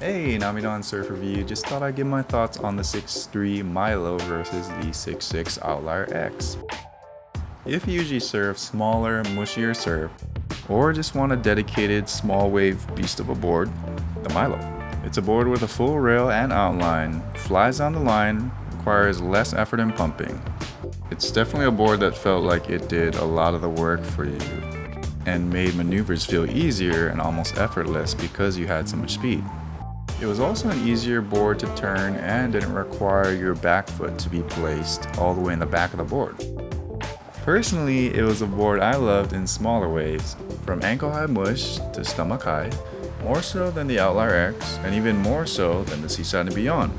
Hey, Namidan Surf Review. Just thought I'd give my thoughts on the 6'3 Milo versus the 6'6 Outlier X. If you usually surf smaller, mushier surf, or just want a dedicated small wave beast of a board, the Milo. It's a board with a full rail and outline, flies on the line, requires less effort in pumping. It's definitely a board that felt like it did a lot of the work for you and made maneuvers feel easier and almost effortless because you had so much speed. It was also an easier board to turn and didn't require your back foot to be placed all the way in the back of the board. Personally, it was a board I loved in smaller waves, from ankle high mush to stomach high, more so than the Outlier X, and even more so than the Seaside and Beyond.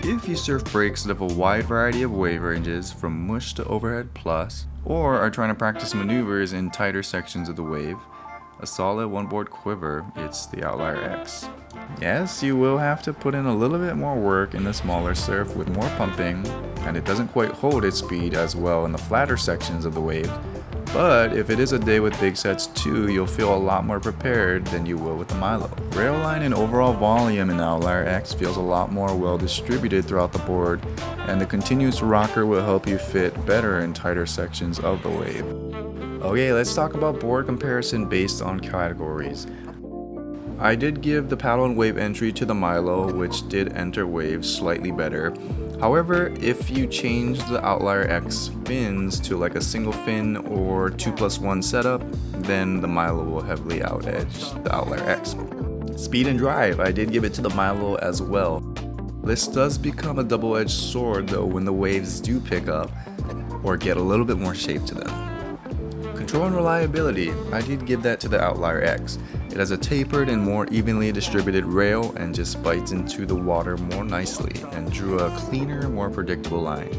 If you surf breaks that have a wide variety of wave ranges from mush to overhead plus, or are trying to practice maneuvers in tighter sections of the wave, a solid one-board quiver, it's the Outlier X. Yes, you will have to put in a little bit more work in the smaller surf with more pumping, and it doesn't quite hold its speed as well in the flatter sections of the wave, but if it is a day with big sets too, you'll feel a lot more prepared than you will with the Milo. Rail line and overall volume in the Outlier X feels a lot more well distributed throughout the board, and the continuous rocker will help you fit better in tighter sections of the wave. Okay, let's talk about board comparison based on categories. I did give the paddle and wave entry to the Milo, which did enter waves slightly better. However, if you change the Outlier X fins to like a single fin or 2+1 setup, then the Milo will heavily out-edge the Outlier X. Speed and drive, I did give it to the Milo as well. This does become a double-edged sword though when the waves do pick up or get a little bit more shape to them. Control and reliability, I did give that to the Outlier X. It has a tapered and more evenly distributed rail and just bites into the water more nicely and drew a cleaner, more predictable line.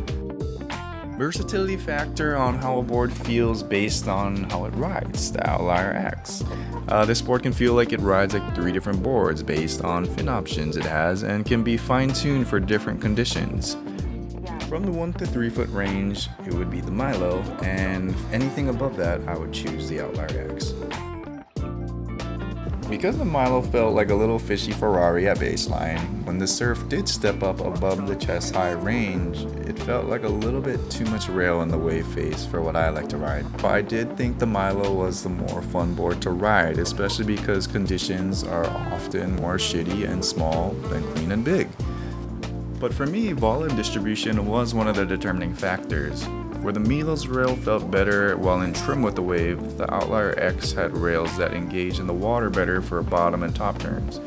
Versatility factor on how a board feels based on how it rides, the Outlier X. This board can feel like it rides like 3 different boards based on fin options it has and can be fine-tuned for different conditions. From the 1 to 3 foot range, it would be the Milo, and anything above that, I would choose the Outlier X. Because the Milo felt like a little fishy Ferrari at baseline, when the surf did step up above the chest high range, it felt like a little bit too much rail in the wave face for what I like to ride. But I did think the Milo was the more fun board to ride, especially because conditions are often more shitty and small than clean and big. But for me, volume distribution was one of the determining factors. Where the Milo's rail felt better while in trim with the wave, the Outlier X had rails that engage in the water better for bottom and top turns,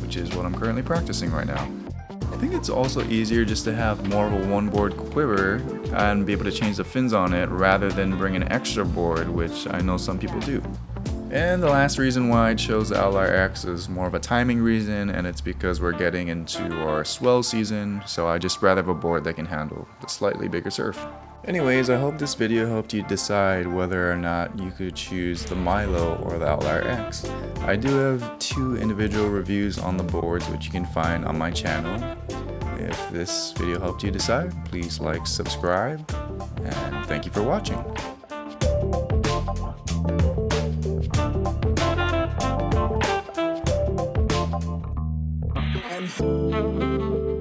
which is what I'm currently practicing right now. I think it's also easier just to have more of a one-board quiver and be able to change the fins on it rather than bring an extra board, which I know some people do. And the last reason why I chose the Outlier X is more of a timing reason, and it's because we're getting into our swell season, so I just rather have a board that can handle the slightly bigger surf. Anyways, I hope this video helped you decide whether or not you could choose the Milo or the Outlier X. I do have 2 individual reviews on the boards which you can find on my channel. If this video helped you decide, please like, subscribe, and thank you for watching. And